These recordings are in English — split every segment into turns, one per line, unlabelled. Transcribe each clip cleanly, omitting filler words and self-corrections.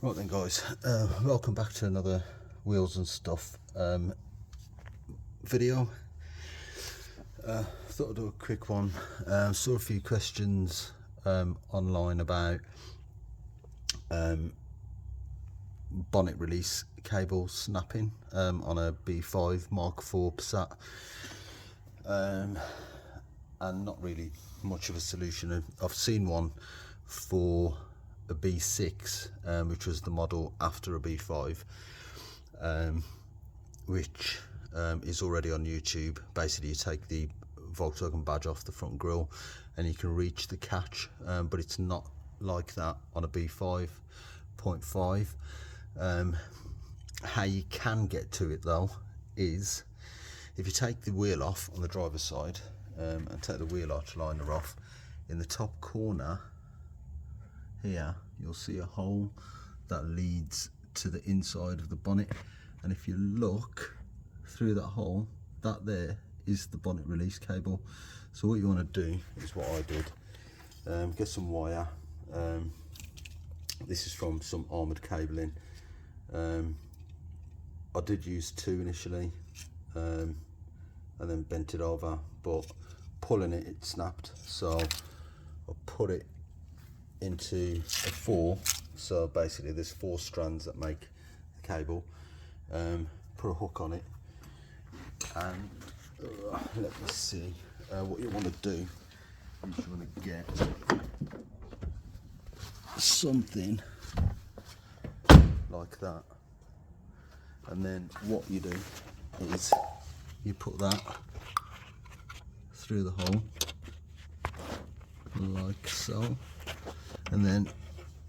Right then guys, welcome back to another wheels and stuff video. Thought I'd do a quick one. Saw a few questions online about bonnet release cable snapping on a B5.5 Passat, and not really much of a solution. I've seen one for a B6, which was the model after a B5, which is already on YouTube. Basically you take the Volkswagen badge off the front grille and you can reach the catch, but it's not like that on a B5.5. How you can get to it though is if you take the wheel off on the driver's side and take the wheel arch liner off, in the top corner here you'll see a hole that leads to the inside of the bonnet, and if you look through that hole, that there is the bonnet release cable. So what you want to do is what I did, get some wire. This is from some armoured cabling. I did use two initially and then bent it over, but pulling it snapped, so I put it into a 4. So basically there's 4 strands that make the cable. Put a hook on it, and let me see, what you want to do is you want to get something like that, and then what you do is you put that through the hole like so, and then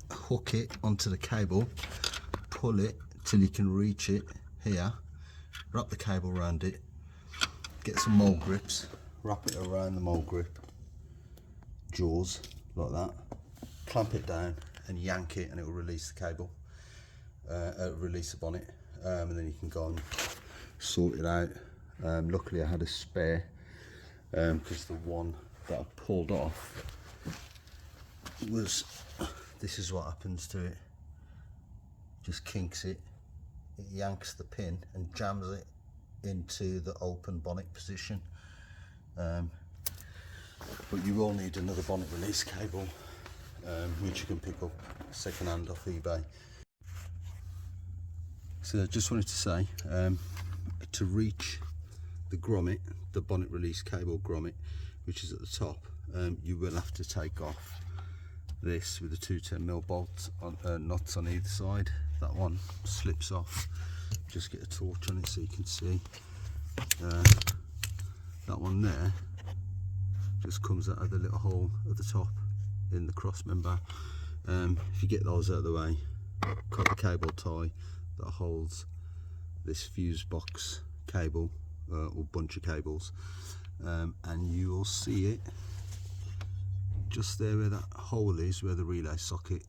hook it onto the cable, pull it till you can reach it here, wrap the cable around it, get some mole grips, wrap it around the mole grip jaws like that, clamp it down and yank it, and it will release the cable, release the bonnet, and then you can go and sort it out. Luckily I had a spare, because the one that I pulled off was, this is what happens to it, just kinks it, it yanks the pin and jams it into the open bonnet position. But you will need another bonnet release cable, which you can pick up second hand off eBay. So I just wanted to say, to reach the grommet, the bonnet release cable grommet, which is at the top, you will have to take off this with the 210mm bolts on, nuts on either side. That one slips off. Just get a torch on it so you can see. That one there just comes out of the little hole at the top in the cross member. If you get those out of the way, cut the cable tie that holds this fuse box cable, or bunch of cables, and you will see it just there where that hole is, where the relay socket,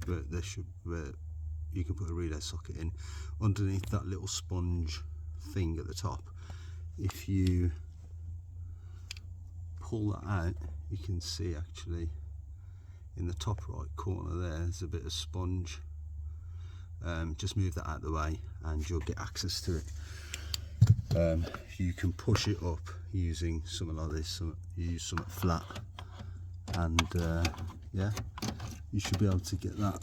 where you can put a relay socket in, underneath that little sponge thing at the top. If you pull that out, you can see actually in the top right corner there's a bit of sponge. Just move that out of the way and you'll get access to it. You can push it up using something like this, you use something flat, and yeah, you should be able to get that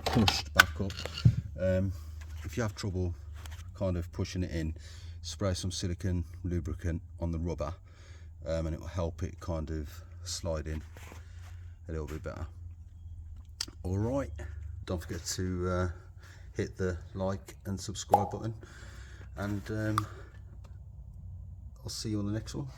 pushed back up. If you have trouble kind of pushing it in, spray some silicone lubricant on the rubber, and it will help it kind of slide in a little bit better. Alright, don't forget to hit the like and subscribe button, and I'll see you on the next one.